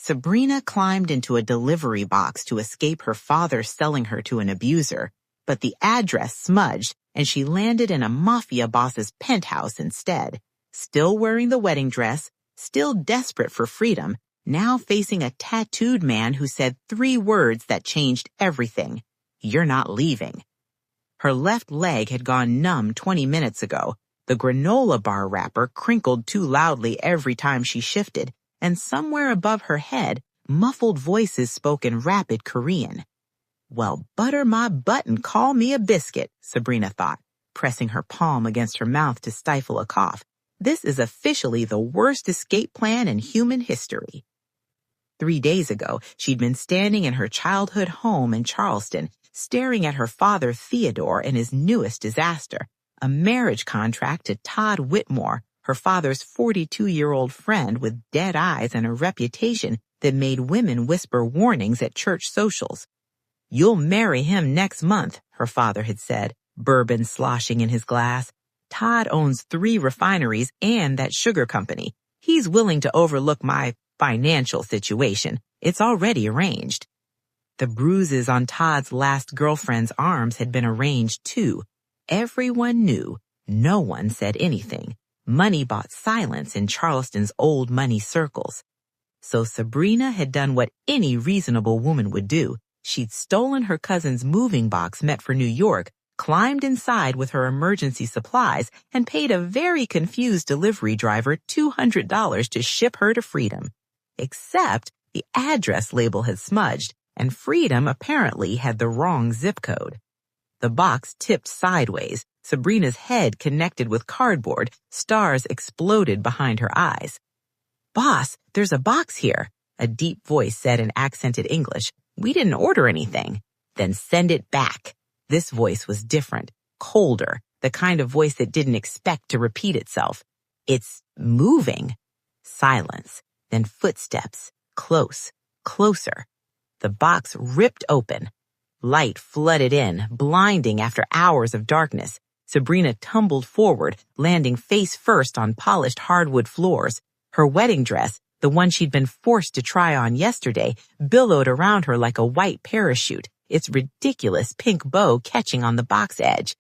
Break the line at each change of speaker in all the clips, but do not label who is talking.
Sabrina climbed into a delivery box to escape her father selling her to an abuser, but the address smudged and she landed in a mafia boss's penthouse instead, still wearing the wedding dress, still desperate for freedom, now facing a tattooed man who said 3 words that changed everything. "You're not leaving." Her left leg had gone numb 20 minutes ago. The granola bar wrapper crinkled too loudly every time she shifted, and somewhere above her head, muffled voices spoke in rapid Korean. "Well, butter my butt and call me a biscuit," Sabrina thought, pressing her palm against her mouth to stifle a cough. This is officially the worst escape plan in human history. 3 days ago, she'd been standing in her childhood home in Charleston, staring at her father Theodore and his newest disaster, a marriage contract to Todd Whitmore, her father's 42-year-old friend with dead eyes and a reputation that made women whisper warnings at church socials. "You'll marry him next month," her father had said, bourbon sloshing in his glass. "Todd owns 3 refineries and that sugar company. He's willing to overlook my financial situation. It's already arranged." The bruises on Todd's last girlfriend's arms had been arranged too. Everyone knew. No one said anything. Money bought silence in Charleston's old money circles. So Sabrina had done what any reasonable woman would do. She'd stolen her cousin's moving box meant for New York, climbed inside with her emergency supplies, and paid a very confused delivery driver $200 to ship her to freedom. Except the address label had smudged, and freedom apparently had the wrong zip code. The box tipped sideways. Sabrina's head connected with cardboard. Stars exploded behind her eyes. "Boss, there's a box here," a deep voice said in accented English. "We didn't order anything." "Then send it back." This voice was different, colder, the kind of voice that didn't expect to repeat itself. "It's moving." Silence, then footsteps, close, closer. The box ripped open. Light flooded in, blinding after hours of darkness. Sabrina tumbled forward, landing face first on polished hardwood floors. Her wedding dress, the one she'd been forced to try on yesterday, billowed around her like a white parachute, its ridiculous pink bow catching on the box edge.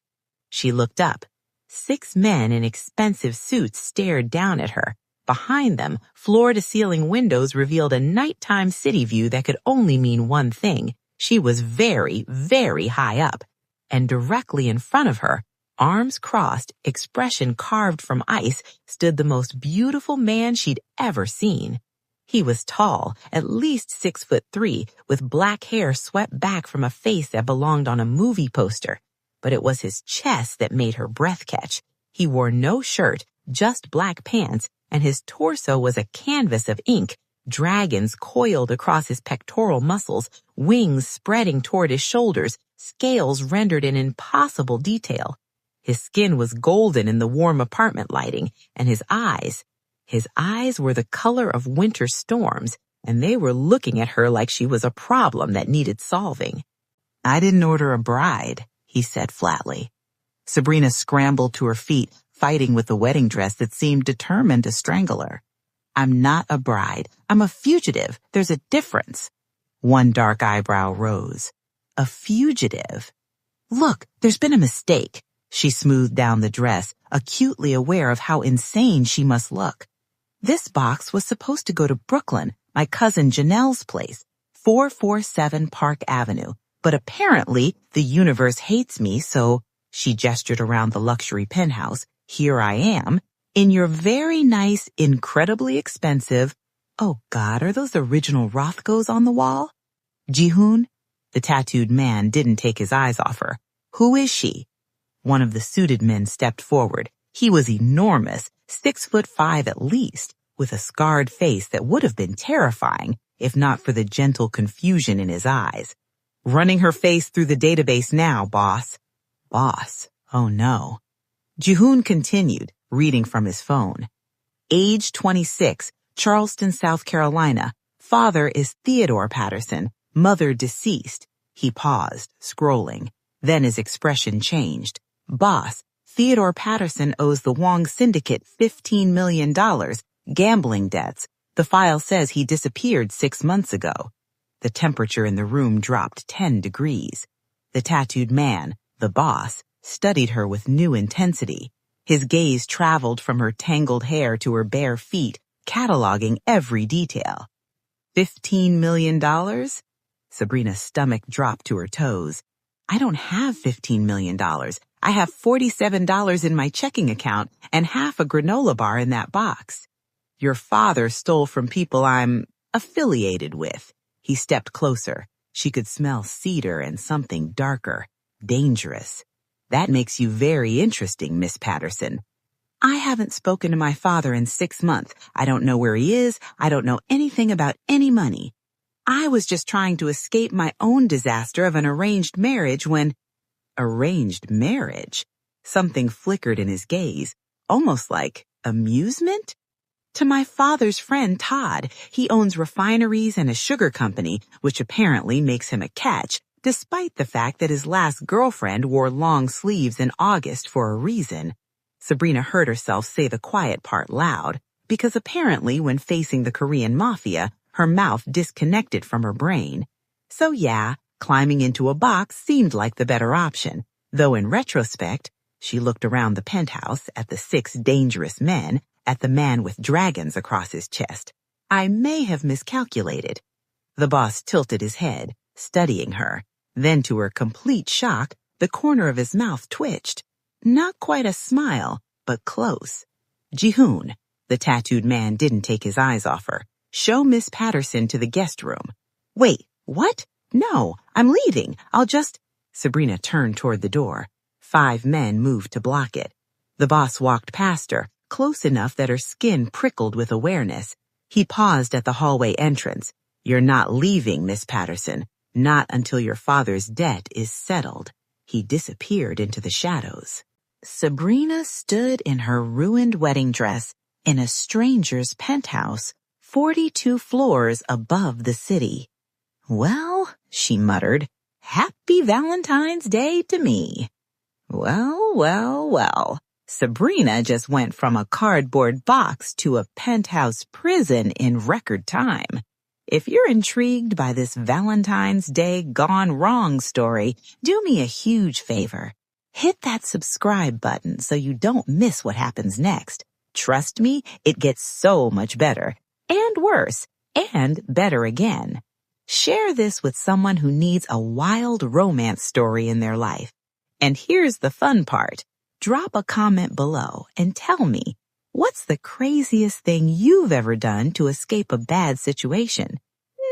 She looked up. 6 men in expensive suits stared down at her. Behind them, floor-to-ceiling windows revealed a nighttime city view that could only mean one thing. She was very, very high up. And directly in front of her, arms crossed, expression carved from ice, stood the most beautiful man she'd ever seen. He was tall, at least 6'3", with black hair swept back from a face that belonged on a movie poster. But it was his chest that made her breath catch. He wore no shirt, just black pants, and his torso was a canvas of ink, dragons coiled across his pectoral muscles, wings spreading toward his shoulders, scales rendered in impossible detail. His skin was golden in the warm apartment lighting, and his eyes were the color of winter storms, and they were looking at her like she was a problem that needed solving. "I didn't order a bride," he said flatly. Sabrina scrambled to her feet, fighting with the wedding dress that seemed determined to strangle her. "I'm not a bride. I'm a fugitive. There's a difference." One dark eyebrow rose. "A fugitive? Look, there's been a mistake." She smoothed down the dress, acutely aware of how insane she must look. "This box was supposed to go to Brooklyn, my cousin Janelle's place, 447 Park Avenue. But apparently the universe hates me, so," she gestured around the luxury penthouse, "here I am, in your very nice, incredibly expensive—" "Oh God, are those original Rothkos on the wall?" "Jihoon?" The tattooed man didn't take his eyes off her. "Who is she?" One of the suited men stepped forward. He was enormous, 6'5" at least, with a scarred face that would have been terrifying if not for the gentle confusion in his eyes. "Running her face through the database now, boss." Boss? Oh no. Jihoon continued, reading from his phone. Age 26, Charleston, South Carolina. Father is Theodore Patterson, mother deceased. He paused, scrolling. Then his expression changed. Boss, Theodore Patterson owes the Wong Syndicate $15 million, gambling debts, The file says he disappeared 6 months ago. The temperature in the room dropped 10 degrees. The tattooed man, the boss, studied her with new intensity. His gaze traveled from her tangled hair to her bare feet, cataloging every detail. $15 million? Sabrina's stomach dropped to her toes. I don't have $15 million. I have $47 in my checking account and half a granola bar in that box. Your father stole from people I'm affiliated with. He stepped closer. She could smell cedar and something darker, dangerous. That makes you very interesting, Miss Patterson. I haven't spoken to my father in 6 months. I don't know where he is. I don't know anything about any money. I was just trying to escape my own disaster of an arranged marriage when... Arranged marriage? Something flickered in his gaze, almost like amusement? To my father's friend Todd. He owns refineries and a sugar company, which apparently makes him a catch, despite the fact that his last girlfriend wore long sleeves in August for a reason. Sabrina heard herself say the quiet part loud, because apparently when facing the Korean Mafia, her mouth disconnected from her brain. So yeah, climbing into a box seemed like the better option, though in retrospect, she looked around the penthouse at the 6 dangerous men, at the man with dragons across his chest. I may have miscalculated. The boss tilted his head, studying her. Then to her complete shock, the corner of his mouth twitched. Not quite a smile, but close. Ji-hoon, the tattooed man didn't take his eyes off her. Show Miss Patterson to the guest room. Wait, what? No, I'm leaving. I'll just... Sabrina turned toward the door. 5 men moved to block it. The boss walked past her, close enough that her skin prickled with awareness. He paused at the hallway entrance. You're not leaving, Miss Patterson. Not until your father's debt is settled. He disappeared into the shadows. Sabrina stood in her ruined wedding dress in a stranger's penthouse, 42 floors above the city. Well, she muttered, Happy Valentine's Day to me. Well, well, well. Sabrina just went from a cardboard box to a penthouse prison in record time. If you're intrigued by this Valentine's Day gone wrong story, do me a huge favor. Hit that subscribe button so you don't miss what happens next. Trust me, it gets so much better, and worse, and better again. Share this with someone who needs a wild romance story in their life. And here's the fun part. Drop a comment below and tell me, what's the craziest thing you've ever done to escape a bad situation?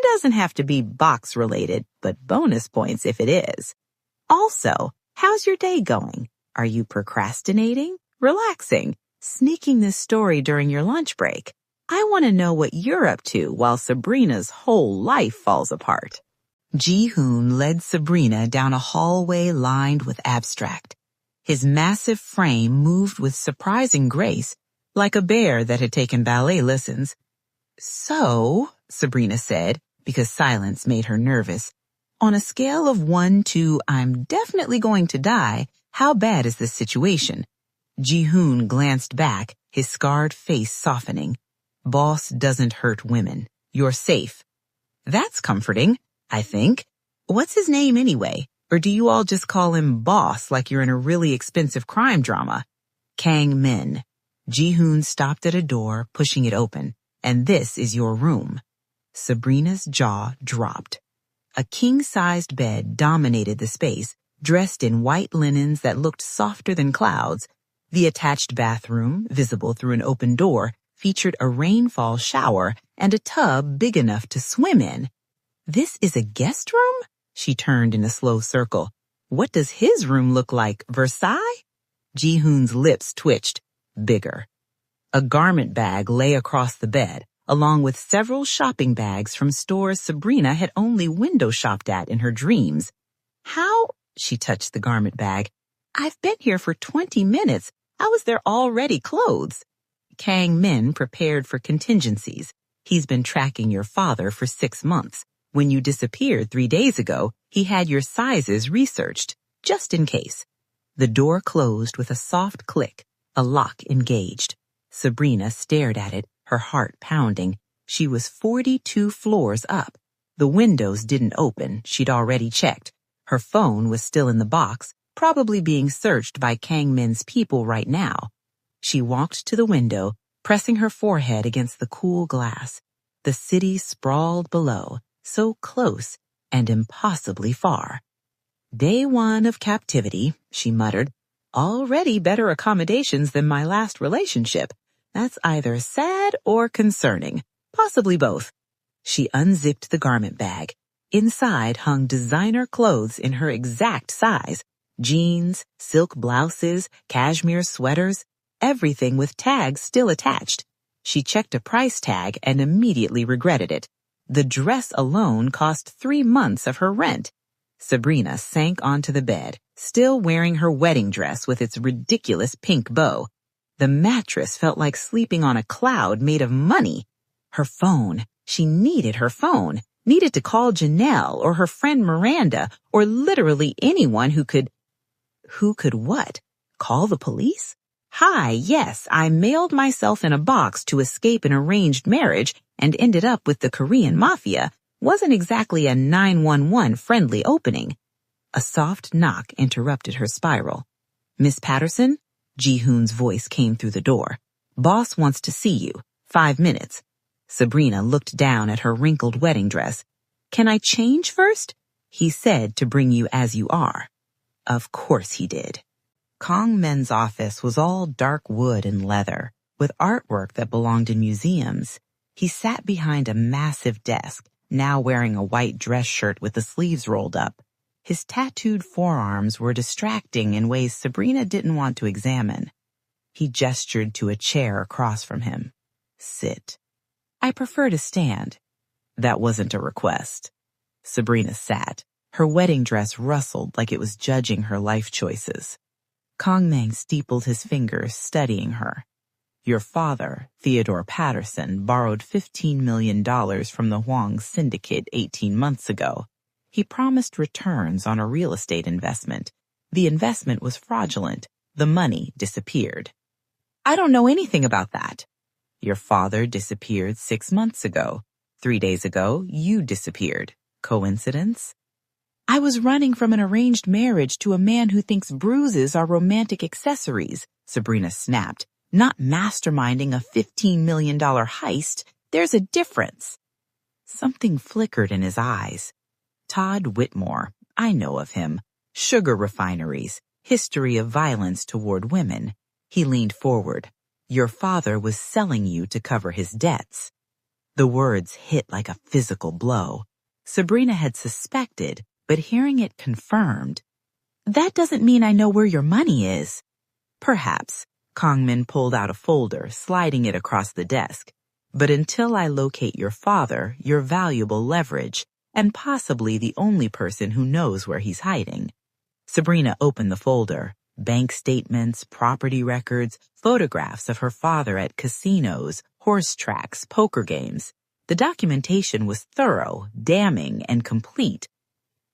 Doesn't have to be box related, but bonus points if it is. Also, how's your day going? Are you procrastinating, relaxing, sneaking this story during your lunch break? I want to know what you're up to while Sabrina's whole life falls apart. Ji-hoon led Sabrina down a hallway lined with abstract. His massive frame moved with surprising grace, like a bear that had taken ballet lessons. So, Sabrina said, because silence made her nervous, on a scale of 1 to I'm definitely going to die, how bad is this situation? Ji-hoon glanced back, his scarred face softening. Boss doesn't hurt women. You're safe. That's comforting, I think. What's his name anyway? Or do you all just call him Boss like you're in a really expensive crime drama? Kang Min. Ji-hoon stopped at a door, pushing it open. And this is your room. Sabrina's jaw dropped. A king-sized bed dominated the space, dressed in white linens that looked softer than clouds. The attached bathroom, visible through an open door, featured a rainfall shower and a tub big enough to swim in. This is a guest room? She turned in a slow circle. What does his room look like, Versailles? Ji-hoon's lips twitched. Bigger. A garment bag lay across the bed, along with several shopping bags from stores Sabrina had only window shopped at in her dreams. How? She touched the garment bag. I've been here for 20 minutes. How is there already clothes? Kang Min prepared for contingencies. He's been tracking your father for 6 months. When you disappeared 3 days ago, he had your sizes researched, just in case. The door closed with a soft click, a lock engaged. Sabrina stared at it, her heart pounding. She was 42 floors up. The windows didn't open, she'd already checked. Her phone was still in the box, probably being searched by Kang Min's people right now. She walked to the window, pressing her forehead against the cool glass. The city sprawled below, so close and impossibly far. Day 1 of captivity, she muttered. Already better accommodations than my last relationship. That's either sad or concerning, possibly both. She unzipped the garment bag. Inside hung designer clothes in her exact size. Jeans, silk blouses, cashmere sweaters, everything with tags still attached. She checked a price tag and immediately regretted it. The dress alone cost 3 months of her rent. Sabrina sank onto the bed, still wearing her wedding dress with its ridiculous pink bow. The mattress felt like sleeping on a cloud made of money. Her phone. She needed her phone. Needed to call Janelle or her friend Miranda or literally anyone who could what? Call the police? Hi, yes, I mailed myself in a box to escape an arranged marriage and ended up with the Korean Mafia. Wasn't exactly a 911 friendly opening. A soft knock interrupted her spiral. Miss Patterson? Ji-hoon's voice came through the door. Boss wants to see you. 5 minutes. Sabrina looked down at her wrinkled wedding dress. Can I change first? He said to bring you as you are. Of course he did. Kang Min's office was all dark wood and leather, with artwork that belonged in museums. He sat behind a massive desk, now wearing a white dress shirt with the sleeves rolled up. His tattooed forearms were distracting in ways Sabrina didn't want to examine. He gestured to a chair across from him. Sit. I prefer to stand. That wasn't a request. Sabrina sat. Her wedding dress rustled like it was judging her life choices. Kang Min steepled his fingers, studying her. Your father, Theodore Patterson, borrowed $15 million from the Huang Syndicate 18 months ago. He promised returns on a real estate investment. The investment was fraudulent. The money disappeared. I don't know anything about that. Your father disappeared 6 months ago. 3 days ago, you disappeared. Coincidence? I was running from an arranged marriage to a man who thinks bruises are romantic accessories, Sabrina snapped. Not masterminding a $15 million heist. There's a difference. Something flickered in his eyes. Todd Whitmore. I know of him. Sugar refineries. History of violence toward women. He leaned forward. Your father was selling you to cover his debts. The words hit like a physical blow. Sabrina had suspected, but hearing it confirmed. That doesn't mean I know where your money is. Perhaps. Kang Min pulled out a folder, sliding it across the desk. But until I locate your father, your valuable leverage, and possibly the only person who knows where he's hiding. Sabrina opened the folder. Bank statements, property records, photographs of her father at casinos, horse tracks, poker games. The documentation was thorough, damning, and complete.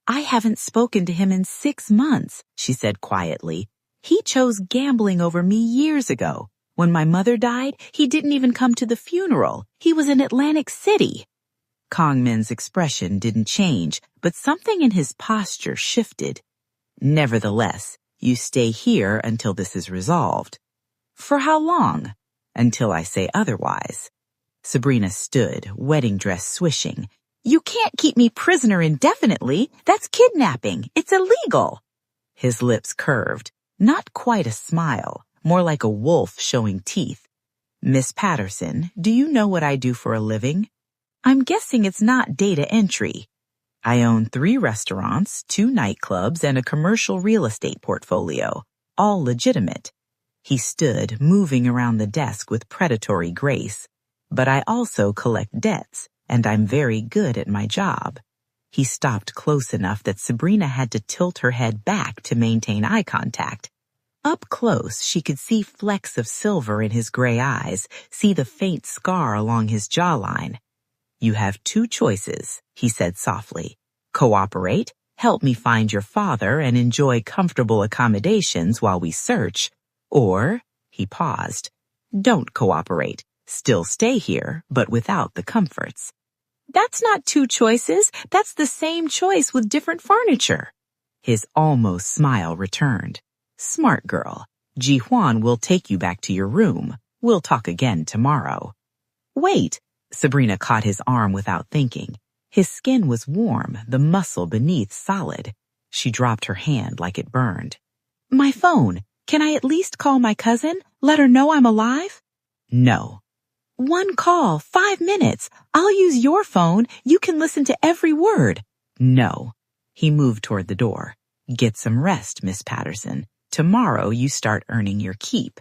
I haven't spoken to him in 6 months, she said quietly. He chose gambling over me years ago. When my mother died, he didn't even come to the funeral. He was in Atlantic City. Kang Min's expression didn't change, but something in his posture shifted. Nevertheless, you stay here until this is resolved. For how long? Until I say otherwise. Sabrina stood, wedding dress swishing. You can't keep me prisoner indefinitely. That's kidnapping. It's illegal. His lips curved. Not quite a smile, more like a wolf showing teeth. Miss Patterson, do you know what I do for a living? I'm guessing it's not data entry. I own 3 restaurants, 2 nightclubs, and a commercial real estate portfolio, all legitimate. He stood, moving around the desk with predatory grace. But I also collect debts, and I'm very good at my job. He stopped close enough that Sabrina had to tilt her head back to maintain eye contact. Up close, she could see flecks of silver in his gray eyes, see the faint scar along his jawline. You have 2 choices, he said softly. Cooperate, help me find your father and enjoy comfortable accommodations while we search. Or, he paused, don't cooperate. Still stay here, but without the comforts. That's not two choices. That's the same choice with different furniture. His almost smile returned. Smart girl. Ji-Hwan will take you back to your room. We'll talk again tomorrow. Wait. Sabrina caught his arm without thinking. His skin was warm, the muscle beneath solid. She dropped her hand like it burned. My phone. Can I at least call my cousin? Let her know I'm alive? No. One call, 5 minutes. I'll use your phone. You can listen to every word. No. He moved toward the door. Get some rest, Miss Patterson. Tomorrow you start earning your keep.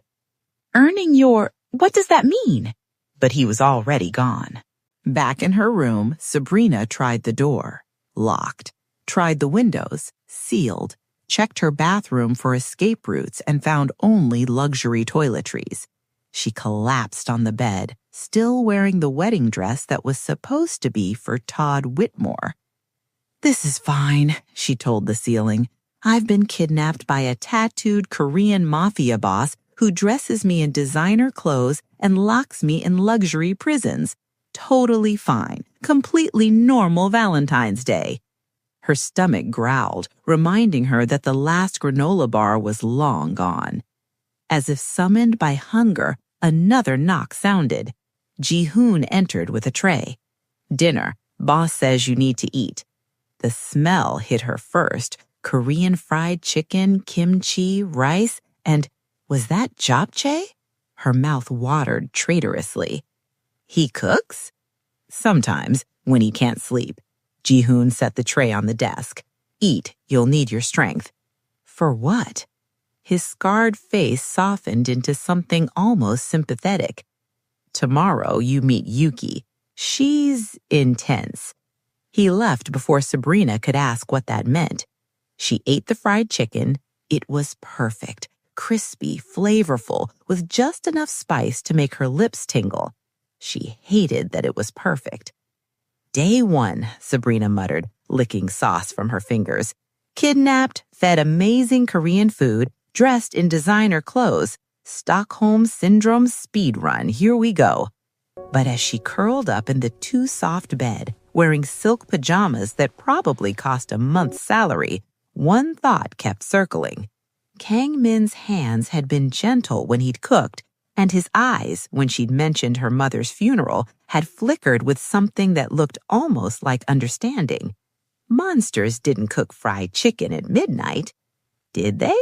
Earning your... What does that mean? But he was already gone. Back in her room, Sabrina tried the door. Locked. Tried the windows. Sealed. Checked her bathroom for escape routes and found only luxury toiletries. She collapsed on the bed, still wearing the wedding dress that was supposed to be for Todd Whitmore. This is fine, she told the ceiling. I've been kidnapped by a tattooed Korean mafia boss who dresses me in designer clothes and locks me in luxury prisons. Totally fine. Completely normal Valentine's Day. Her stomach growled, reminding her that the last granola bar was long gone. As if summoned by hunger, another knock sounded. Ji-Hoon entered with a tray. Dinner. Boss says you need to eat. The smell hit her first. Korean fried chicken, kimchi, rice, and was that japchae? Her mouth watered traitorously. He cooks? Sometimes, when he can't sleep. Ji-Hoon set the tray on the desk. Eat, you'll need your strength. For what? His scarred face softened into something almost sympathetic. Tomorrow you meet Yuki. She's intense. He left before Sabrina could ask what that meant. She ate the fried chicken. It was perfect, crispy, flavorful, with just enough spice to make her lips tingle. She hated that it was perfect. Day 1, Sabrina muttered, licking sauce from her fingers. Kidnapped, fed amazing Korean food, dressed in designer clothes. Stockholm Syndrome speed run, here we go. But as she curled up in the too soft bed, wearing silk pajamas that probably cost a month's salary, one thought kept circling. Kang Min's hands had been gentle when he'd cooked, and his eyes, when she'd mentioned her mother's funeral, had flickered with something that looked almost like understanding. Monsters didn't cook fried chicken at midnight, did they?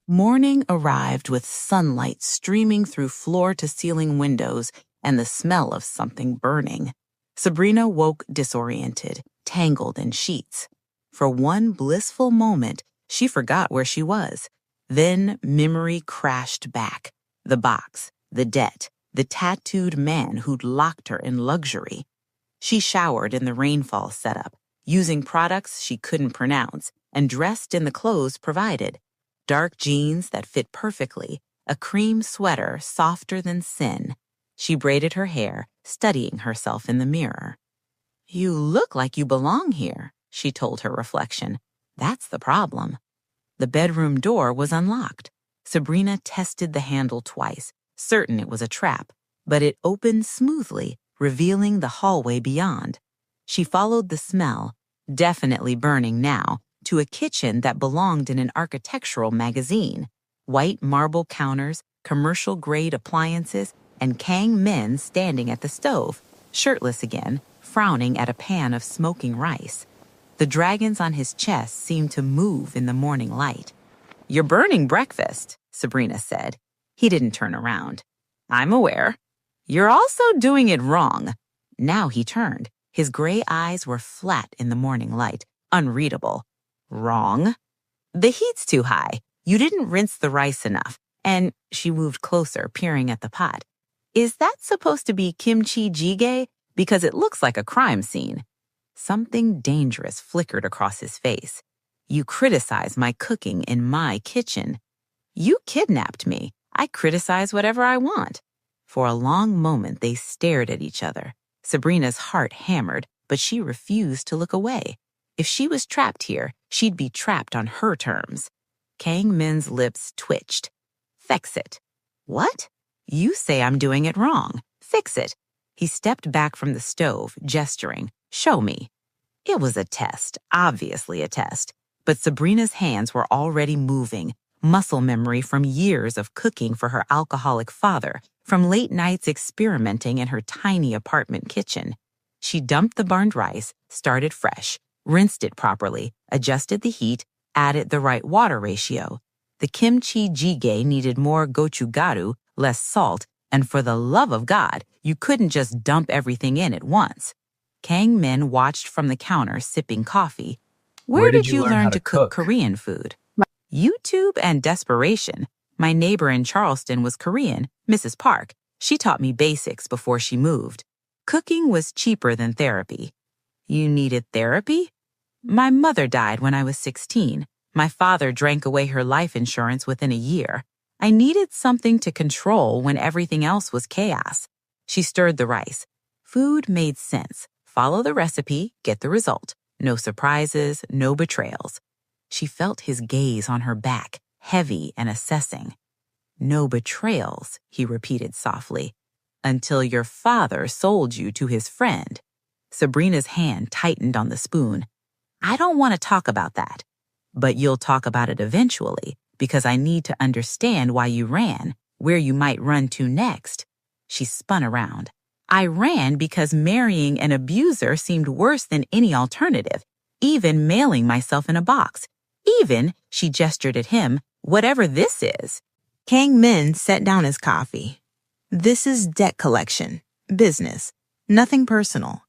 Morning arrived with sunlight streaming through floor-to-ceiling windows and the smell of something burning. Sabrina woke disoriented, tangled in sheets. For one blissful moment, she forgot where she was. Then memory crashed back. The box, the debt, the tattooed man who'd locked her in luxury. She showered in the rainfall setup, using products she couldn't pronounce, and dressed in the clothes provided. Dark jeans that fit perfectly, a cream sweater softer than sin. She braided her hair, studying herself in the mirror. You look like you belong here, she told her reflection. That's the problem. The bedroom door was unlocked. Sabrina tested the handle twice, certain it was a trap, but it opened smoothly, revealing the hallway beyond. She followed the smell, definitely burning now, to a kitchen that belonged in an architectural magazine. White marble counters, commercial-grade appliances, and Kang Min standing at the stove, shirtless again, frowning at a pan of smoking rice. The dragons on his chest seemed to move in the morning light. You're burning breakfast, Sabrina said. He didn't turn around. I'm aware. You're also doing it wrong. Now he turned. His gray eyes were flat in the morning light, unreadable. Wrong. The heat's too high. You didn't rinse the rice enough. And she moved closer, peering at the pot. Is that supposed to be kimchi jjigae? Because it looks like a crime scene. Something dangerous flickered across his face. You criticize my cooking in my kitchen. You kidnapped me. I criticize whatever I want. For a long moment, they stared at each other. Sabrina's heart hammered, but she refused to look away. If she was trapped here, she'd be trapped on her terms. Kang Min's lips twitched. Fix it. What? You say I'm doing it wrong. Fix it. He stepped back from the stove, gesturing. Show me. It was a test, obviously a test. But Sabrina's hands were already moving, muscle memory from years of cooking for her alcoholic father, from late nights experimenting in her tiny apartment kitchen. She dumped the burned rice, started fresh, rinsed it properly, adjusted the heat, added the right water ratio. The kimchi jjigae needed more gochugaru, less salt, and for the love of God, you couldn't just dump everything in at once. Kang Min watched from the counter, sipping coffee. Where did you learn to cook Korean food? YouTube and desperation. My neighbor in Charleston was Korean, Mrs. Park. She taught me basics before she moved. Cooking was cheaper than therapy. You needed therapy? My mother died when I was 16. My father drank away her life insurance within a year. I needed something to control when everything else was chaos. She stirred the rice. Food made sense. Follow the recipe, get the result. No surprises, no betrayals. She felt his gaze on her back, heavy and assessing. No betrayals, he repeated softly, until your father sold you to his friend. Sabrina's hand tightened on the spoon. I don't want to talk about that, but you'll talk about it eventually because I need to understand why you ran, where you might run to next. She spun around. I ran because marrying an abuser seemed worse than any alternative, even mailing myself in a box. Even, she gestured at him, whatever this is. Kang Min set down his coffee. This is debt collection, business, nothing personal.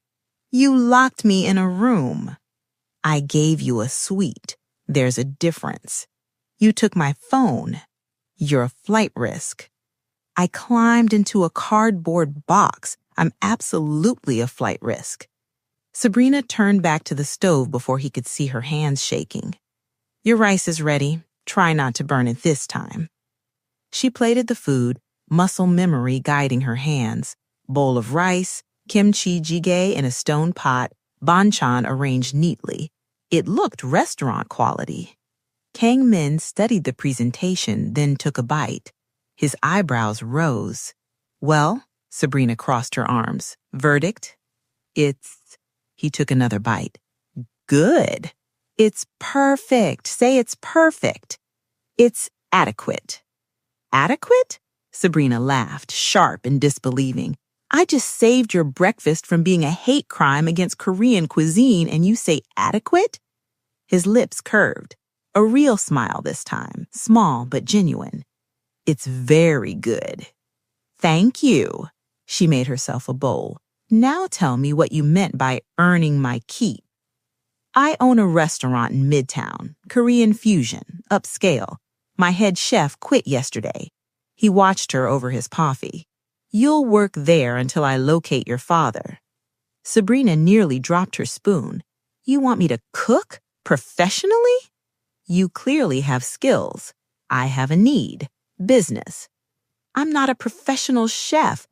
You locked me in a room. I gave you a suite. There's a difference. You took my phone. You're a flight risk. I climbed into a cardboard box. I'm absolutely a flight risk. Sabrina turned back to the stove before he could see her hands shaking. Your rice is ready. Try not to burn it this time. She plated the food, muscle memory guiding her hands. Bowl of rice, kimchi jjigae in a stone pot, banchan arranged neatly. It looked restaurant quality. Kang Min studied the presentation, then took a bite. His eyebrows rose. Well, Sabrina crossed her arms. Verdict? He took another bite. Good. It's perfect. Say it's perfect. It's adequate. Adequate? Sabrina laughed, sharp and disbelieving. I just saved your breakfast from being a hate crime against Korean cuisine and you say adequate? His lips curved. A real smile this time, small but genuine. It's very good. Thank you. She made herself a bowl. Now tell me what you meant by earning my keep. I own a restaurant in Midtown, Korean fusion, upscale. My head chef quit yesterday. He watched her over his coffee. You'll work there until I locate your father. Sabrina nearly dropped her spoon. You want me to cook professionally? You clearly have skills. I have a need. Business. I'm not a professional chef.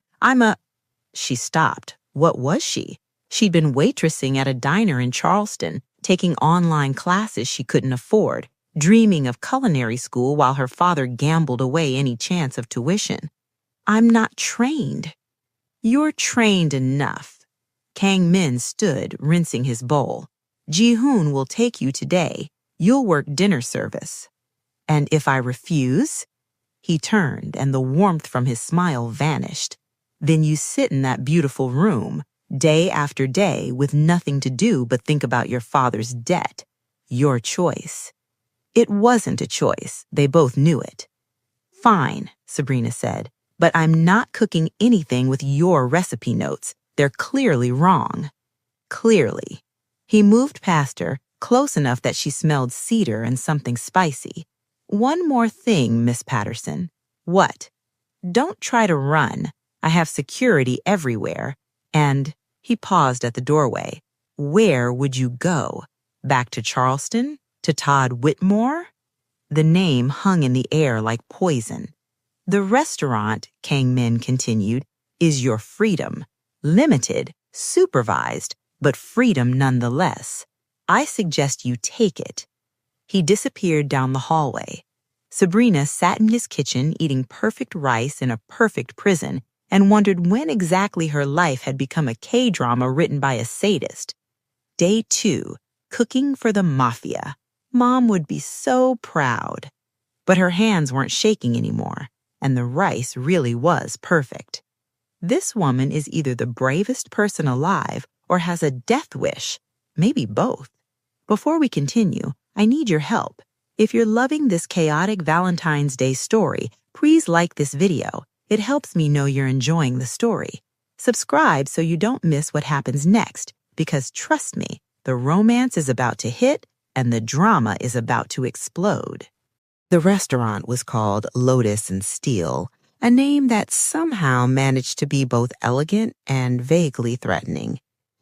She stopped. What was she? She'd been waitressing at a diner in Charleston, taking online classes she couldn't afford, dreaming of culinary school while her father gambled away any chance of tuition. I'm not trained. You're trained enough. Kang Min stood, rinsing his bowl. Ji-hoon will take you today. You'll work dinner service. And if I refuse? He turned, and the warmth from his smile vanished. Then you sit in that beautiful room, day after day, with nothing to do but think about your father's debt. Your choice. It wasn't a choice. They both knew it. Fine, Sabrina said, but I'm not cooking anything with your recipe notes. They're clearly wrong. Clearly. He moved past her, close enough that she smelled cedar and something spicy. One more thing, Miss Patterson. What? Don't try to run. I have security everywhere. And he paused at the doorway. Where would you go? Back to Charleston? To Todd Whitmore? The name hung in the air like poison. The restaurant, Kang Min continued, is your freedom. Limited, supervised, but freedom nonetheless. I suggest you take it. He disappeared down the hallway. Sabrina sat in his kitchen eating perfect rice in a perfect prison and wondered when exactly her life had become a K-drama written by a sadist. Day 2, cooking for the Mafia. Mom would be so proud. But her hands weren't shaking anymore, and the rice really was perfect. This woman is either the bravest person alive or has a death wish, maybe both. Before we continue, I need your help. If you're loving this chaotic Valentine's Day story, please like this video. It helps me know you're enjoying the story. Subscribe so you don't miss what happens next, because trust me, the romance is about to hit and the drama is about to explode. The restaurant was called Lotus and Steel, a name that somehow managed to be both elegant and vaguely threatening.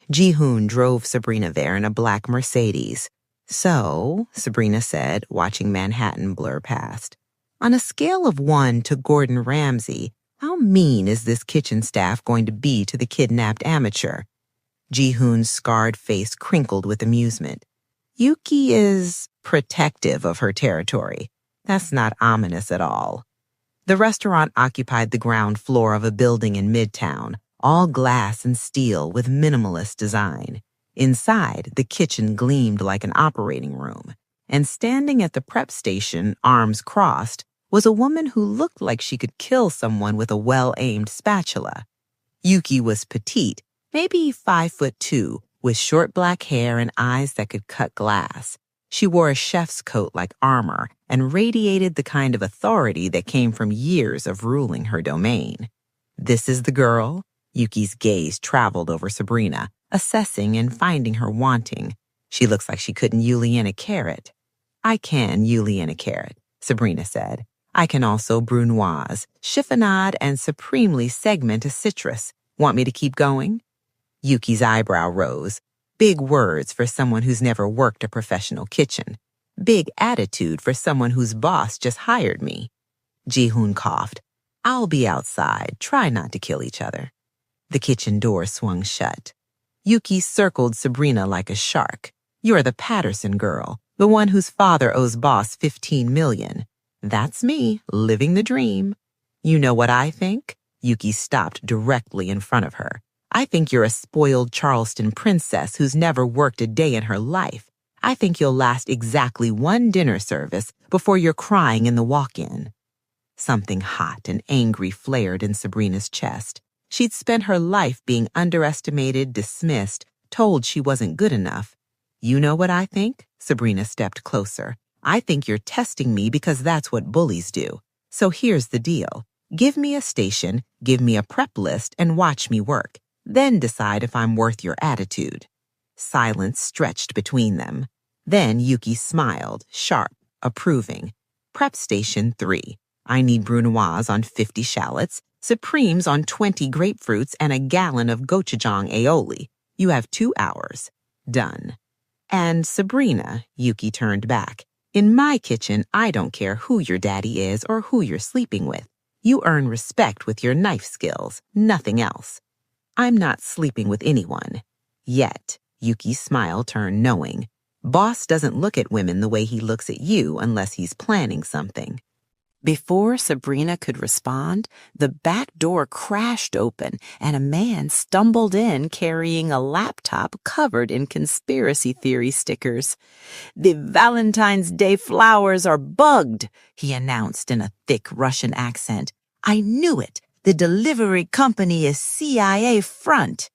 Ji-hoon drove Sabrina there in a black Mercedes. "So," Sabrina said, watching Manhattan blur past, "on a scale of 1 to Gordon Ramsay, how mean is this kitchen staff going to be to the kidnapped amateur?" Ji-hoon's scarred face crinkled with amusement. "Yuki is protective of her territory. That's not ominous at all." The restaurant occupied the ground floor of a building in Midtown, all glass and steel with minimalist design. Inside, the kitchen gleamed like an operating room, and standing at the prep station, arms crossed, was a woman who looked like she could kill someone with a well-aimed spatula. Yuki was petite, maybe 5'2", with short black hair and eyes that could cut glass. She wore a chef's coat like armor and radiated the kind of authority that came from years of ruling her domain. "This is the girl?" Yuki's gaze traveled over Sabrina, assessing and finding her wanting. "She looks like she couldn't julienne a carrot." "I can julienne a carrot," Sabrina said. "I can also brunoise, chiffonade, and supremely segment a citrus. Want me to keep going?" Yuki's eyebrow rose. Big words for someone who's never worked a professional kitchen. Big attitude for someone whose boss just hired me. Ji-hoon coughed. "I'll be outside. Try not to kill each other." The kitchen door swung shut. Yuki circled Sabrina like a shark. "You're the Patterson girl, the one whose father owes boss $15 million. That's me, living the dream." "You know what I think?" Yuki stopped directly in front of her. "I think you're a spoiled Charleston princess who's never worked a day in her life. I think you'll last exactly 1 dinner service before you're crying in the walk-in." Something hot and angry flared in Sabrina's chest. She'd spent her life being underestimated, dismissed, told she wasn't good enough. "You know what I think?" Sabrina stepped closer. "I think you're testing me because that's what bullies do. So here's the deal. Give me a station, give me a prep list, and watch me work. Then decide if I'm worth your attitude." Silence stretched between them. Then Yuki smiled, sharp, approving. "Prep station 3. I need brunoise on 50 shallots, supremes on 20 grapefruits, and a gallon of gochujang aioli. You have 2 hours. Done." "And Sabrina," Yuki turned back, "in my kitchen, I don't care who your daddy is or who you're sleeping with. You earn respect with your knife skills, nothing else." "I'm not sleeping with anyone. Yet." Yuki's smile turned knowing. "Boss doesn't look at women the way he looks at you unless he's planning something." Before Sabrina could respond, the back door crashed open and a man stumbled in carrying a laptop covered in conspiracy theory stickers. "The Valentine's Day flowers are bugged," he announced in a thick Russian accent. "I knew it. The delivery company is CIA front."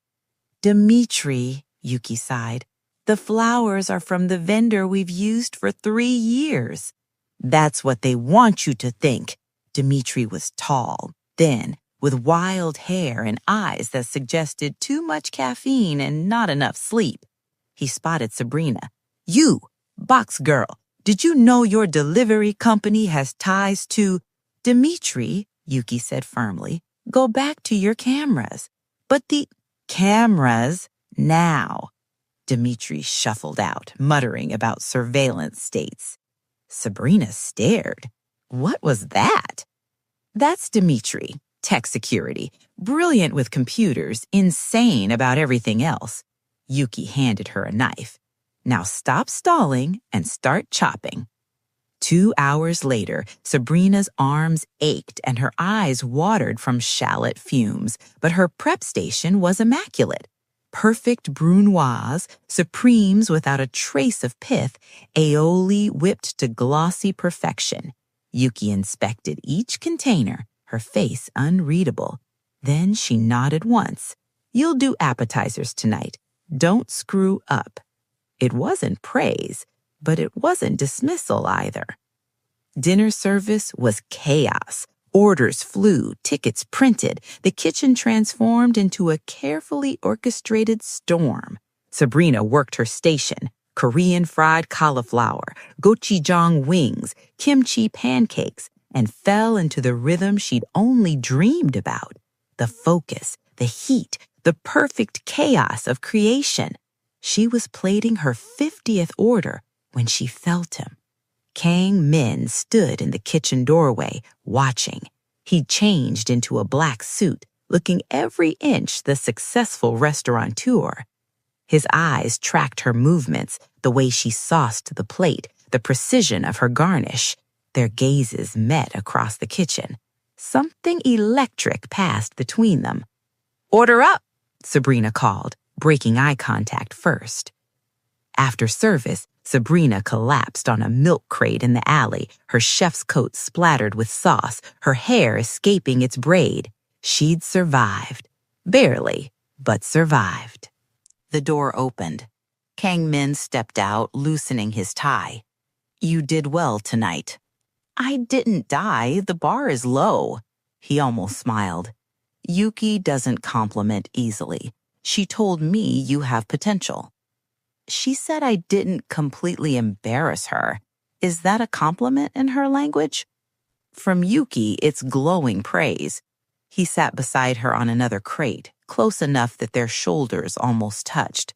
"Dmitri," Yuki sighed, "the flowers are from the vendor we've used for 3 years. "That's what they want you to think." Dmitri was tall, thin, with wild hair and eyes that suggested too much caffeine and not enough sleep. He spotted Sabrina. "You, box girl, did you know your delivery company has ties to—" "Dmitri," Yuki said firmly, "go back to your cameras." "But the—" "Cameras, now." Dmitri shuffled out, muttering about surveillance states. Sabrina stared. What was that? "That's Dmitri, tech security, brilliant with computers, insane about everything else." Yuki handed her a knife. "Now stop stalling and start chopping." 2 hours later, Sabrina's arms ached and her eyes watered from shallot fumes, but her prep station was immaculate. Perfect brunoise, supremes without a trace of pith, aioli whipped to glossy perfection. Yuki inspected each container, her face unreadable. Then she nodded once. "You'll do appetizers tonight. Don't screw up." It wasn't praise, but it wasn't dismissal either. Dinner service was chaos. Orders flew, tickets printed. The kitchen transformed into a carefully orchestrated storm. Sabrina worked her station. Korean fried cauliflower, gochujang wings, kimchi pancakes, and fell into the rhythm she'd only dreamed about. The focus, the heat, the perfect chaos of creation. She was plating her 50th order when she felt him. Kang Min stood in the kitchen doorway, watching. He'd changed into a black suit, looking every inch the successful restaurateur. His eyes tracked her movements, the way she sauced the plate, the precision of her garnish. Their gazes met across the kitchen. Something electric passed between them. "Order up," Sabrina called, breaking eye contact first. After service, Sabrina collapsed on a milk crate in the alley, her chef's coat splattered with sauce, her hair escaping its braid. She'd survived. Barely, but survived. The door opened. Kang Min stepped out, loosening his tie. "You did well tonight." "I didn't die. The bar is low." He almost smiled. "Yuki doesn't compliment easily. She told me you have potential." "She said I didn't completely embarrass her. Is that a compliment in her language?" From Yuki, it's glowing praise. He sat beside her on another crate, close enough that their shoulders almost touched.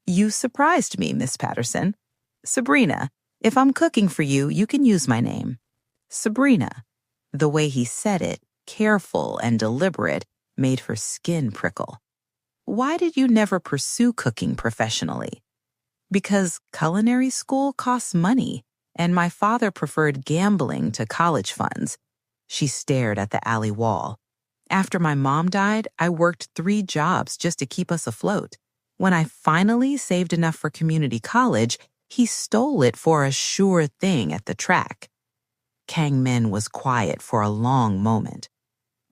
"You surprised me, Miss Patterson. Sabrina, if I'm cooking for you, you can use my name." Sabrina. The way he said it, careful and deliberate, made her skin prickle. "Why did you never pursue cooking professionally?" "Because culinary school costs money, and my father preferred gambling to college funds." She stared at the alley wall. "After my mom died, I worked 3 jobs just to keep us afloat. When I finally saved enough for community college, he stole it for a sure thing at the track." Kang Min was quiet for a long moment.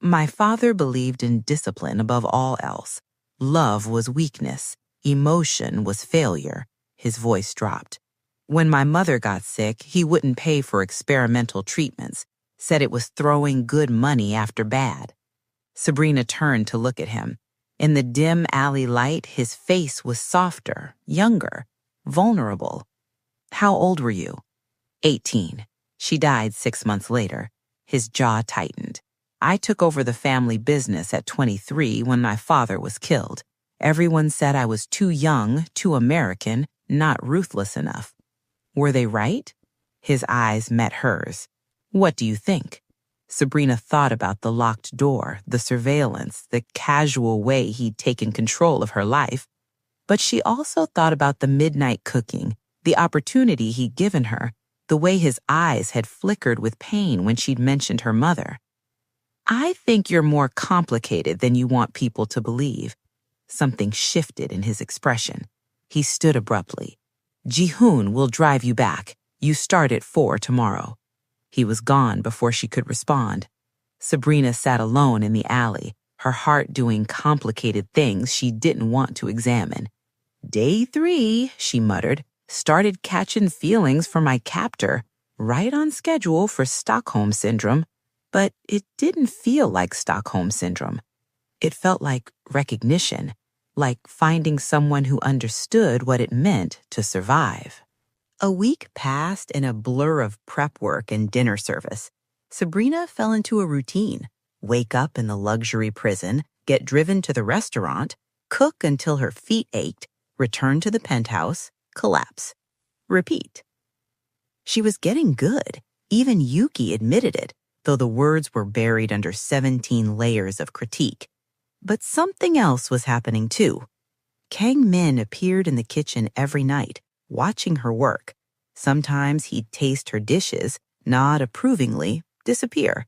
"My father believed in discipline above all else. Love was weakness. Emotion was failure." His voice dropped. "When my mother got sick, he wouldn't pay for experimental treatments, said it was throwing good money after bad." Sabrina turned to look at him. In the dim alley light, his face was softer, younger, vulnerable. "How old were you?" 18. She died 6 months later. His jaw tightened. "I took over the family business at 23 when my father was killed. Everyone said I was too young, too American, not ruthless enough." Were they right? His eyes met hers. "What do you think?" Sabrina thought about the locked door, the surveillance, the casual way he'd taken control of her life. But she also thought about the midnight cooking, the opportunity he'd given her, the way his eyes had flickered with pain when she'd mentioned her mother. "I think you're more complicated than you want people to believe." Something shifted in his expression. He stood abruptly. "Ji-hoon will drive you back. You start at 4 tomorrow." He was gone before she could respond. Sabrina sat alone in the alley, her heart doing complicated things she didn't want to examine. "Day 3, she muttered, started catching feelings for my captor, right on schedule for Stockholm Syndrome. But it didn't feel like Stockholm Syndrome. It felt like recognition, like finding someone who understood what it meant to survive. A week passed in a blur of prep work and dinner service. Sabrina fell into a routine. Wake up in the luxury prison, get driven to the restaurant, cook until her feet ached, return to the penthouse, collapse. Repeat. She was getting good. Even Yuki admitted it, though the words were buried under 17 layers of critique. But something else was happening too. Kang Min appeared in the kitchen every night, watching her work. Sometimes he'd taste her dishes, nod approvingly, disappear.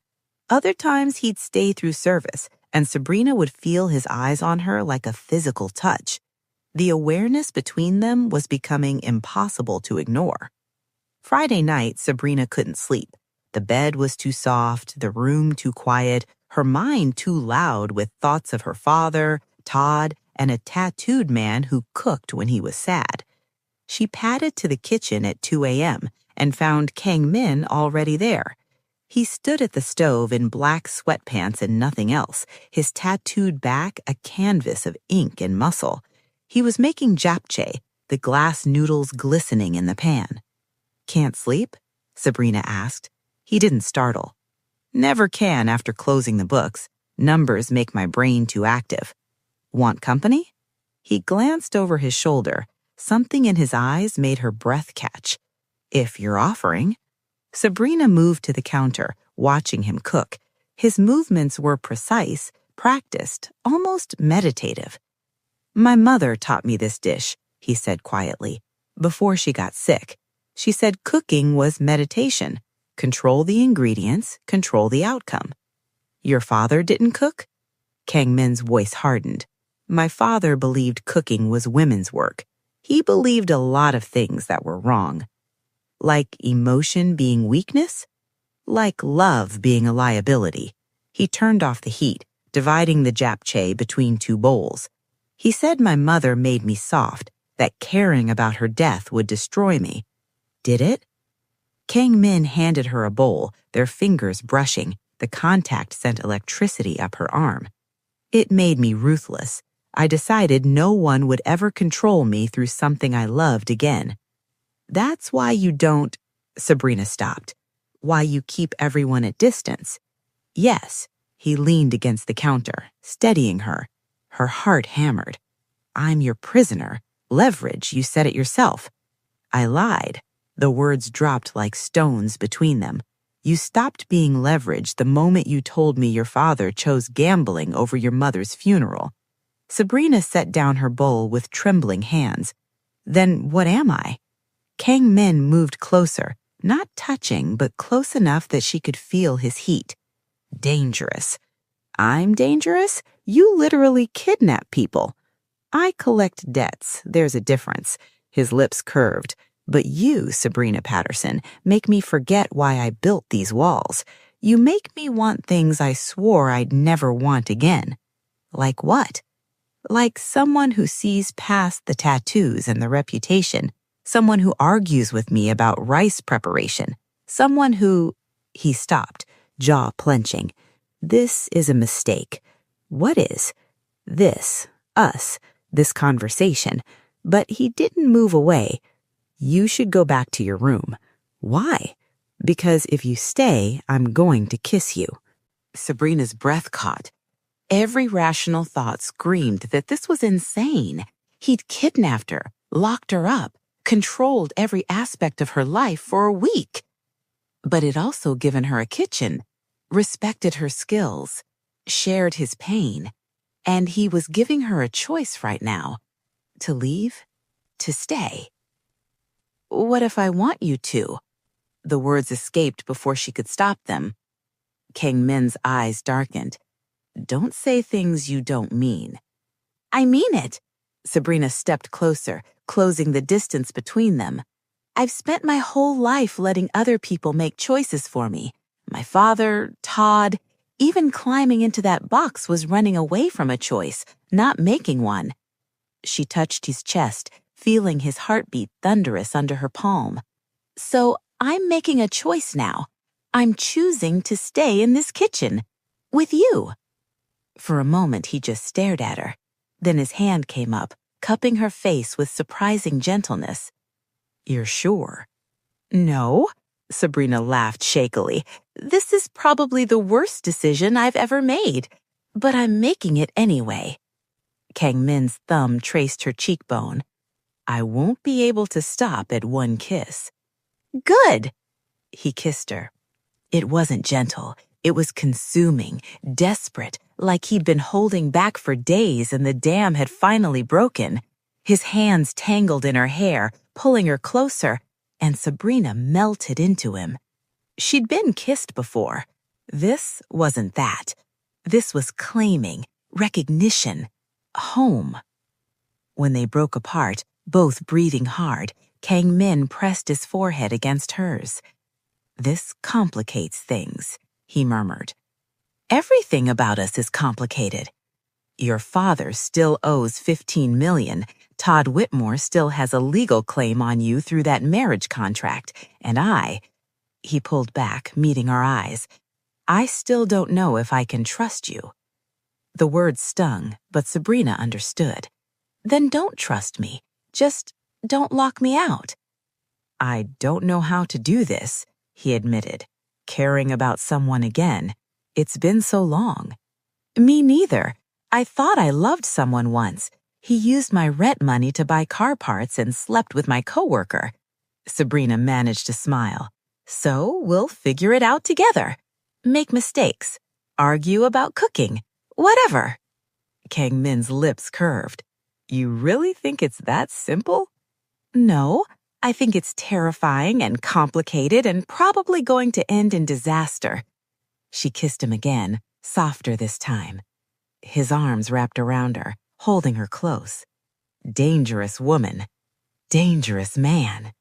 Other times he'd stay through service, and Sabrina would feel his eyes on her like a physical touch. The awareness between them was becoming impossible to ignore. Friday night, Sabrina couldn't sleep. The bed was too soft, the room too quiet, her mind too loud with thoughts of her father, Todd, and a tattooed man who cooked when he was sad. She padded to the kitchen at 2 a.m. and found Kang Min already there. He stood at the stove in black sweatpants and nothing else, his tattooed back a canvas of ink and muscle. He was making japchae, the glass noodles glistening in the pan. "Can't sleep?" Sabrina asked. He didn't startle. "Never can after closing the books. Numbers make my brain too active." "Want company?" He glanced over his shoulder. Something in his eyes made her breath catch. "If you're offering." Sabrina moved to the counter, watching him cook. His movements were precise, practiced, almost meditative. "My mother taught me this dish," he said quietly, "before she got sick. She said cooking was meditation. Control the ingredients, control the outcome." "Your father didn't cook?" Kang Min's voice hardened. "My father believed cooking was women's work. He believed a lot of things that were wrong. Like emotion being weakness? Like love being a liability." He turned off the heat, dividing the japchae between two bowls. "He said my mother made me soft, that caring about her death would destroy me." "Did it?" Kang Min handed her a bowl, their fingers brushing. The contact sent electricity up her arm. "It made me ruthless. I decided no one would ever control me through something I loved again." "That's why you don't—" Sabrina stopped. "Why you keep everyone at distance?" "Yes." He leaned against the counter, steadying her. Her heart hammered. "I'm your prisoner. Leverage, you said it yourself." "I lied." The words dropped like stones between them. "You stopped being leverage the moment you told me your father chose gambling over your mother's funeral." Sabrina set down her bowl with trembling hands. "Then what am I?" Kang Min moved closer, not touching, but close enough that she could feel his heat. "Dangerous." "I'm dangerous? You literally kidnap people." "I collect debts. There's a difference." His lips curved. "But you, Sabrina Patterson, make me forget why I built these walls. You make me want things I swore I'd never want again." "Like what?" "Like someone who sees past the tattoos and the reputation. Someone who argues with me about rice preparation. Someone who—" He stopped, jaw clenching. "This is a mistake." "What is?" "This, us, this conversation." But he didn't move away. "You should go back to your room." "Why?" "Because if you stay, I'm going to kiss you." Sabrina's breath caught. Every rational thought screamed that this was insane. He'd kidnapped her, locked her up, controlled every aspect of her life for a week. But it also given her a kitchen, respected her skills, shared his pain. And he was giving her a choice right now. To leave? To stay? "What if I want you to?" The words escaped before she could stop them. Kang Min's eyes darkened. "Don't say things you don't mean." "I mean it." Sabrina stepped closer, closing the distance between them. "I've spent my whole life letting other people make choices for me. My father, Todd, even climbing into that box was running away from a choice, not making one." She touched his chest, feeling his heartbeat thunderous under her palm. "So I'm making a choice now. I'm choosing to stay in this kitchen. With you." For a moment, he just stared at her. Then his hand came up, cupping her face with surprising gentleness. "You're sure?" "No." Sabrina laughed shakily. "This is probably the worst decision I've ever made. But I'm making it anyway." Kang Min's thumb traced her cheekbone. "I won't be able to stop at one kiss." "Good." He kissed her. It wasn't gentle. It was consuming, desperate, like he'd been holding back for days and the dam had finally broken. His hands tangled in her hair, pulling her closer, and Sabrina melted into him. She'd been kissed before. This wasn't that. This was claiming, recognition, home. When they broke apart, both breathing hard, Kang Min pressed his forehead against hers. "This complicates things," he murmured. "Everything about us is complicated. Your father still owes $15 million. Todd Whitmore still has a legal claim on you through that marriage contract, and He pulled back, meeting our eyes. "I still don't know if I can trust you." The words stung, but Sabrina understood. "Then don't trust me. Just don't lock me out." "I don't know how to do this," he admitted. "Caring about someone again. It's been so long." "Me neither. I thought I loved someone once. He used my rent money to buy car parts and slept with my coworker." Sabrina managed to smile. "So we'll figure it out together. Make mistakes. Argue about cooking. Whatever." Kang Min's lips curved. "You really think it's that simple?" "No, I think it's terrifying and complicated and probably going to end in disaster." She kissed him again, softer this time. His arms wrapped around her, holding her close. Dangerous woman. Dangerous man.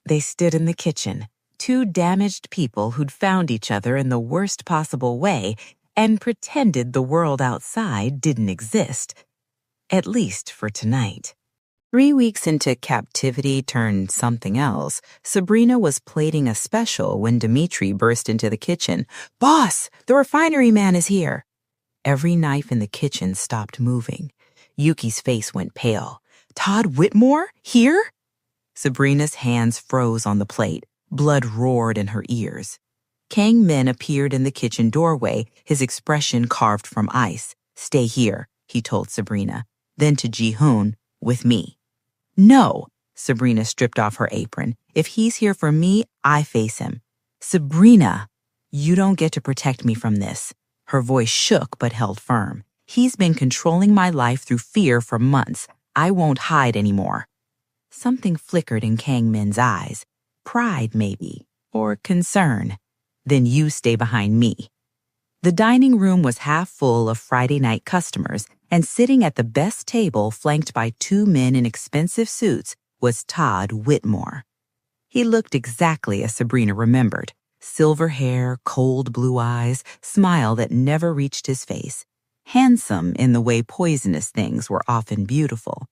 They stood in the kitchen, two damaged people who'd found each other in the worst possible way and pretended the world outside didn't exist. At least for tonight. 3 weeks into captivity turned something else, Sabrina was plating a special when Dimitri burst into the kitchen. "Boss, the refinery man is here." Every knife in the kitchen stopped moving. Yuki's face went pale. "Todd Whitmore? Here?" Sabrina's hands froze on the plate. Blood roared in her ears. Kang Min appeared in the kitchen doorway, his expression carved from ice. "Stay here," he told Sabrina. Then to Ji-hoon, "With me." "No," Sabrina stripped off her apron. "If he's here for me, I face him." "Sabrina, you don't get to protect me from this." Her voice shook but held firm. "He's been controlling my life through fear for months. I won't hide anymore." Something flickered in Kang Min's eyes. Pride, maybe, or concern. "Then you stay behind me." The dining room was half full of Friday night customers, and sitting at the best table flanked by 2 men in expensive suits was Todd Whitmore. He looked exactly as Sabrina remembered. Silver hair, cold blue eyes, smile that never reached his face. Handsome in the way poisonous things were often beautiful.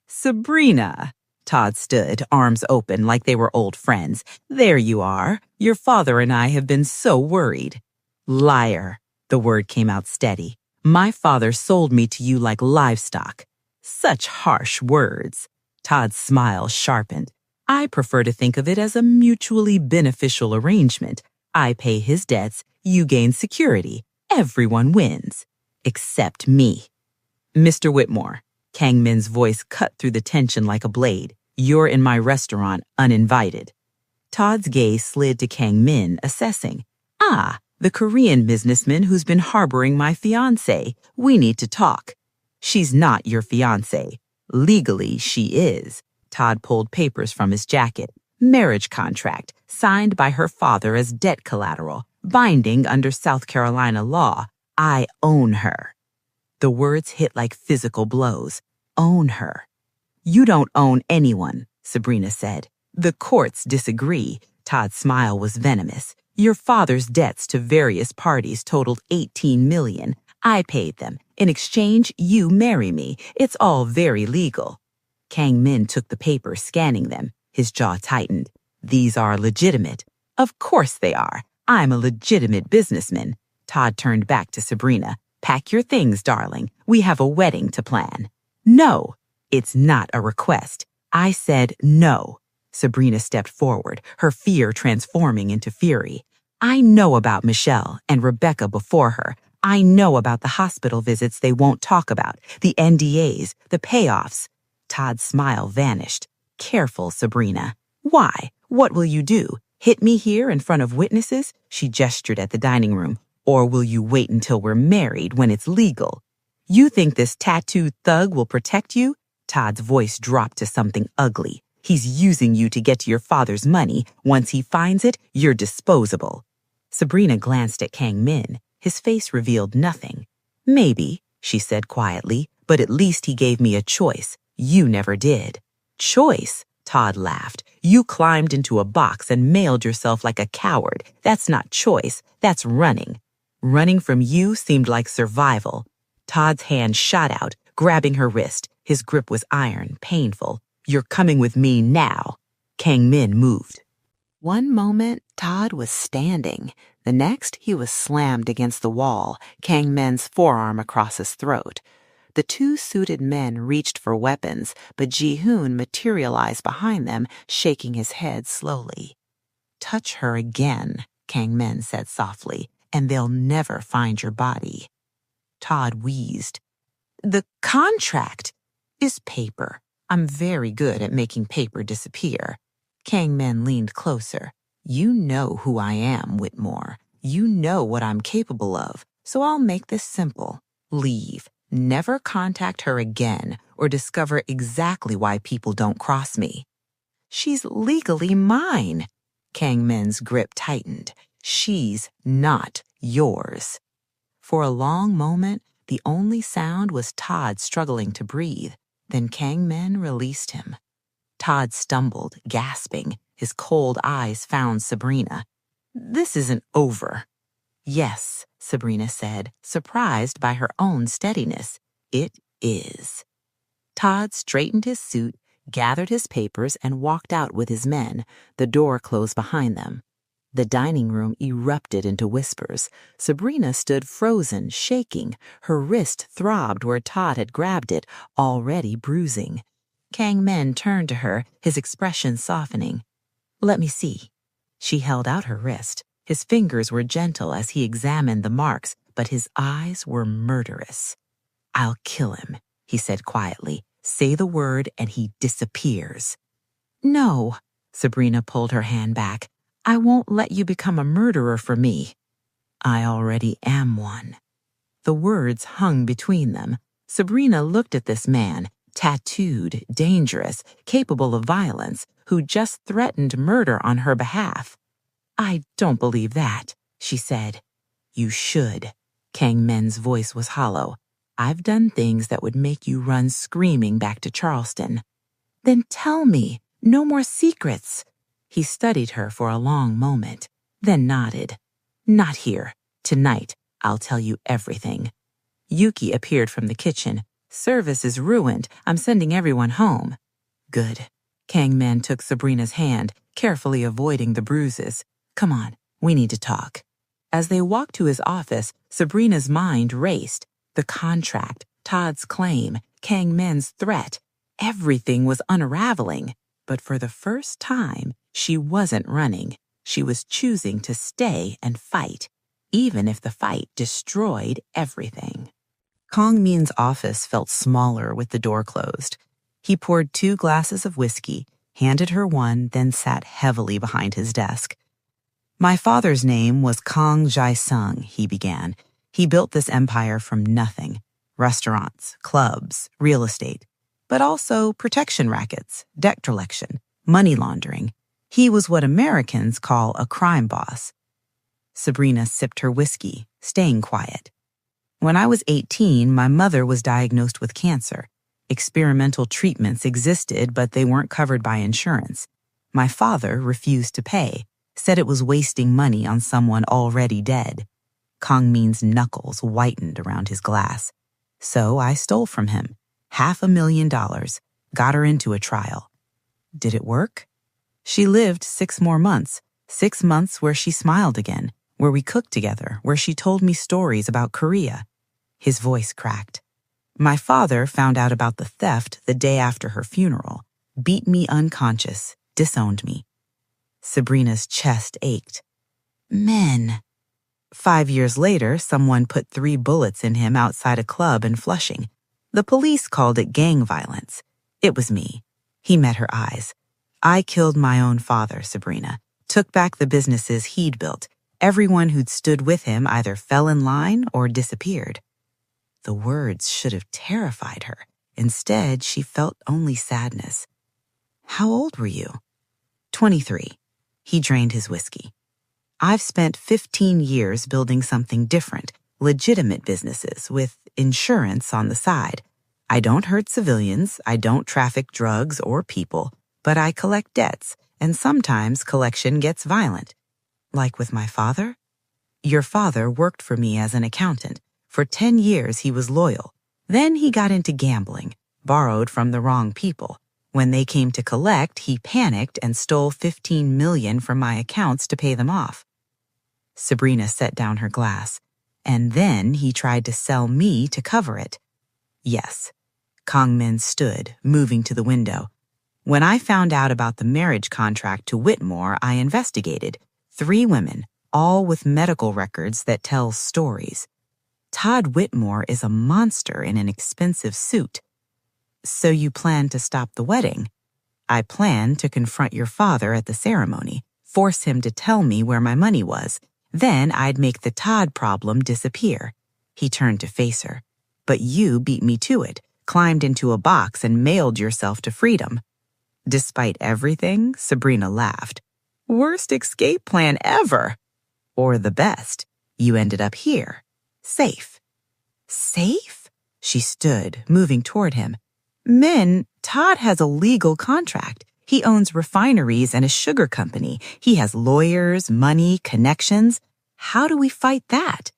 "Sabrina!" Todd stood, arms open like they were old friends. "There you are. Your father and I have been so worried." "Liar," the word came out steady. "My father sold me to you like livestock." Such harsh words. Todd's smile sharpened. "I prefer to think of it as a mutually beneficial arrangement. I pay his debts, you gain security. Everyone wins. Except me." "Mr. Whitmore." Kang Min's voice cut through the tension like a blade. "You're in my restaurant, uninvited." Todd's gaze slid to Kang Min, assessing. "Ah, the Korean businessman who's been harboring my fiancé. We need to talk." "She's not your fiancé. Legally, she is." Todd pulled papers from his jacket. "Marriage contract, signed by her father as debt collateral, binding under South Carolina law. I own her." The words hit like physical blows. "Own her." "You don't own anyone," Sabrina said. "The courts disagree." Todd's smile was venomous. "Your father's debts to various parties totaled $18 million. I paid them. In exchange, you marry me. It's all very legal." Kang Min took the papers, scanning them. His jaw tightened. "These are legitimate." "Of course they are. I'm a legitimate businessman." Todd turned back to Sabrina. "Pack your things, darling. We have a wedding to plan." "No." "It's not a request. I said no." Sabrina stepped forward, her fear transforming into fury. "I know about Michelle and Rebecca before her. I know about the hospital visits they won't talk about, the NDAs, the payoffs." Todd's smile vanished. "Careful, Sabrina." "Why? What will you do? Hit me here in front of witnesses?" She gestured at the dining room. "Or will you wait until we're married when it's legal? You think this tattooed thug will protect you?" Todd's voice dropped to something ugly. He's using you to get to your father's money. Once he finds it, you're disposable. Sabrina glanced at Kang Min. His face revealed nothing. Maybe, she said quietly, but at least he gave me a choice. You never did. Choice? Todd laughed. You climbed into a box and mailed yourself like a coward. That's not choice. That's running. Running from you seemed like survival. Todd's hand shot out, grabbing her wrist. His grip was iron, painful. You're coming with me now. Kang Min moved. One moment, Todd was standing. The next, he was slammed against the wall, Kang Min's forearm across his throat. The two suited men reached for weapons, but Ji-hoon materialized behind them, shaking his head slowly. Touch her again, Kang Min said softly, and they'll never find your body. Todd wheezed. The contract is paper. I'm very good at making paper disappear. Kang Min leaned closer. You know who I am, Whitmore. You know what I'm capable of, so I'll make this simple. Leave. Never contact her again or discover exactly why people don't cross me. She's legally mine. Kang Min's grip tightened. She's not yours. For a long moment, the only sound was Todd struggling to breathe. Then Kang Min released him. Todd stumbled, gasping. His cold eyes found Sabrina. This isn't over. Yes, Sabrina said, surprised by her own steadiness. It is. Todd straightened his suit, gathered his papers, and walked out with his men. The door closed behind them. The dining room erupted into whispers. Sabrina stood frozen, shaking. Her wrist throbbed where Todd had grabbed it, already bruising. Kang Min turned to her, his expression softening. Let me see. She held out her wrist. His fingers were gentle as he examined the marks, but his eyes were murderous. I'll kill him, he said quietly. Say the word and he disappears. No, Sabrina pulled her hand back. I won't let you become a murderer for me. I already am one. The words hung between them. Sabrina looked at this man, tattooed, dangerous, capable of violence, who just threatened murder on her behalf. I don't believe that, she said. You should. Kang Min's voice was hollow. I've done things that would make you run screaming back to Charleston. Then tell me, no more secrets. He studied her for a long moment, then nodded. Not here. Tonight, I'll tell you everything. Yuki appeared from the kitchen. Service is ruined. I'm sending everyone home. Good. Kang Min took Sabrina's hand, carefully avoiding the bruises. Come on, we need to talk. As they walked to his office, Sabrina's mind raced. The contract, Todd's claim, Kang Min's threat. Everything was unraveling. But for the first time, she wasn't running. She was choosing to stay and fight, even if the fight destroyed everything. Kang Min's office felt smaller with the door closed. He poured 2 glasses of whiskey, handed her one, then sat heavily behind his desk. My father's name was Kang Jae-sung, he began. He built this empire from nothing. Restaurants, clubs, real estate, but also protection rackets, debt collection, money laundering. He was what Americans call a crime boss. Sabrina sipped her whiskey, staying quiet. When I was 18, my mother was diagnosed with cancer. Experimental treatments existed, but they weren't covered by insurance. My father refused to pay, said it was wasting money on someone already dead. Kang Min's knuckles whitened around his glass. So I stole from him. $500,000, got her into a trial. Did it work? She lived 6 more months, 6 months where she smiled again, where we cooked together, where she told me stories about Korea. His voice cracked. My father found out about the theft the day after her funeral, beat me unconscious, disowned me. Sabrina's chest ached. Men. 5 years later, someone put 3 bullets in him outside a club in Flushing. The police called it gang violence. It was me. He met her eyes. I killed my own father, Sabrina, took back the businesses he'd built. Everyone who'd stood with him either fell in line or disappeared. The words should have terrified her. Instead, she felt only sadness. How old were you? 23. He drained his whiskey. I've spent 15 years building something different, legitimate businesses with insurance on the side. I don't hurt civilians, I don't traffic drugs or people, but I collect debts, and sometimes collection gets violent. Like with my father? Your father worked for me as an accountant. For 10 years he was loyal. Then he got into gambling, borrowed from the wrong people. When they came to collect, he panicked and stole $15 million from my accounts to pay them off. Sabrina set down her glass. And then he tried to sell me to cover it. Yes. Kongmin stood, moving to the window. When I found out about the marriage contract to Whitmore, I investigated. 3 women, all with medical records that tell stories. Todd Whitmore is a monster in an expensive suit. So you plan to stop the wedding? I plan to confront your father at the ceremony, force him to tell me where my money was. Then I'd make the Todd problem disappear. He turned to face her. But you beat me to it, climbed into a box and mailed yourself to freedom. Despite everything, Sabrina laughed. Worst escape plan ever. Or the best. You ended up here. Safe. Safe? She stood, moving toward him. Min, Todd has a legal contract. He owns refineries and a sugar company. He has lawyers, money, connections. How do we fight that?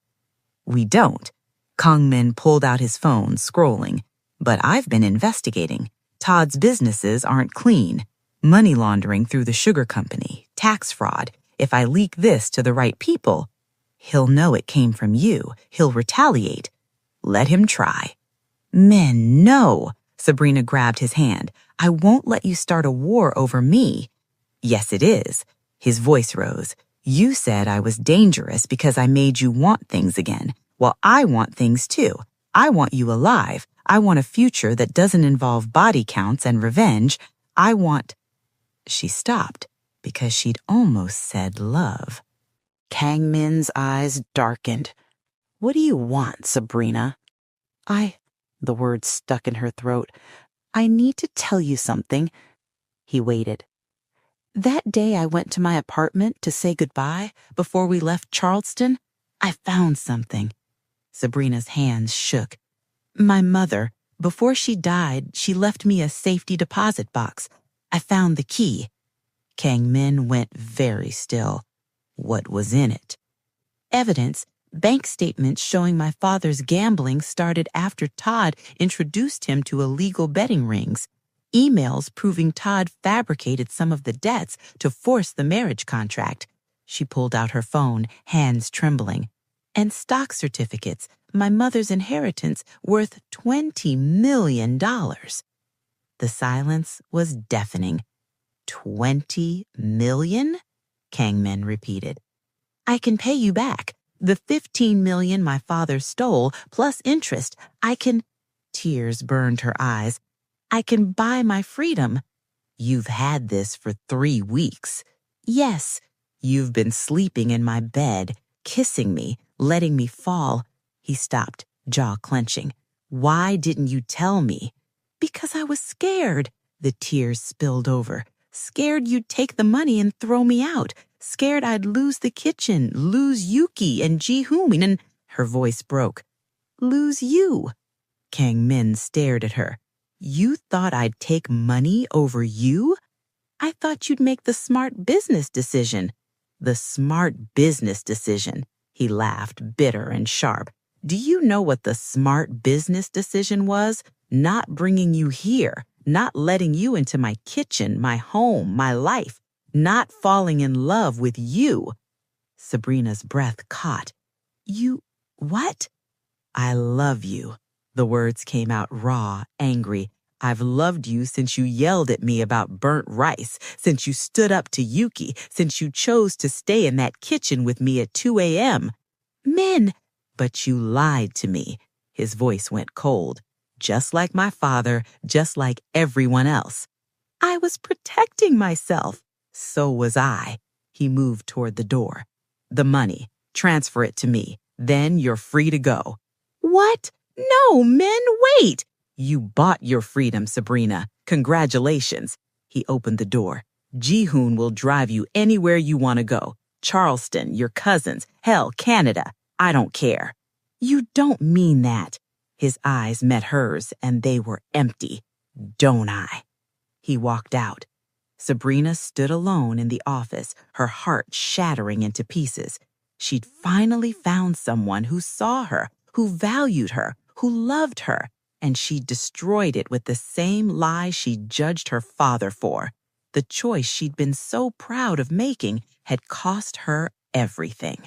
We don't. Kongmin pulled out his phone, scrolling. But I've been investigating. Todd's businesses aren't clean. Money laundering through the sugar company, tax fraud. If I leak this to the right people, he'll know it came from you. He'll retaliate. Let him try. Men, no. Sabrina grabbed his hand. I won't let you start a war over me. Yes, it is. His voice rose. You said I was dangerous because I made you want things again. Well, I want things too. I want you alive. I want a future that doesn't involve body counts and revenge. I want... She stopped because she'd almost said love. Kangmin's eyes darkened. What do you want, Sabrina? The words stuck in her throat. I need to tell you something. He waited. That day I went to my apartment to say goodbye before we left Charleston, I found something. Sabrina's hands shook. My mother, before she died, she left me a safety deposit box. I found the key. Kangmin went very still. What was in it? Evidence. Bank statements showing my father's gambling started after Todd introduced him to illegal betting rings. Emails proving Todd fabricated some of the debts to force the marriage contract. She pulled out her phone, hands trembling. And stock certificates, my mother's inheritance worth $20 million. The silence was deafening. 20 million? Kangmin repeated. I can pay you back. The 15 million my father stole, plus interest. I can... Tears burned her eyes. I can buy my freedom. You've had this for 3 weeks. Yes, you've been sleeping in my bed, kissing me, letting me fall. He stopped, jaw clenching. Why didn't you tell me? Because I was scared. The tears spilled over. Scared you'd take the money and throw me out. Scared I'd lose the kitchen, lose Yuki and Ji-hoon, and her voice broke. Lose you. Kangmin stared at her. You thought I'd take money over you? I thought you'd make the smart business decision. The smart business decision. He laughed, bitter and sharp. Do you know what the smart business decision was? Not bringing you here, not letting you into my kitchen, my home, my life. Not falling in love with you. Sabrina's breath caught. You... what? I love you. The words came out raw, angry. I've loved you since you yelled at me about burnt rice, since you stood up to Yuki, since you chose to stay in that kitchen with me at 2 a.m. Men! But you lied to me. His voice went cold. Just like my father, just like everyone else. I was protecting myself. So was I. He moved toward the door. The money. Transfer it to me. Then you're free to go. What? No, men, wait! You bought your freedom, Sabrina. Congratulations. He opened the door. Ji-hoon will drive you anywhere you want to go. Charleston, your cousins, hell, Canada. I don't care. You don't mean that. His eyes met hers, and they were empty. Don't I? He walked out. Sabrina stood alone in the office, her heart shattering into pieces. She'd finally found someone who saw her, who valued her, who loved her, and she destroyed it with the same lie she judged her father for. The choice she'd been so proud of making had cost her everything.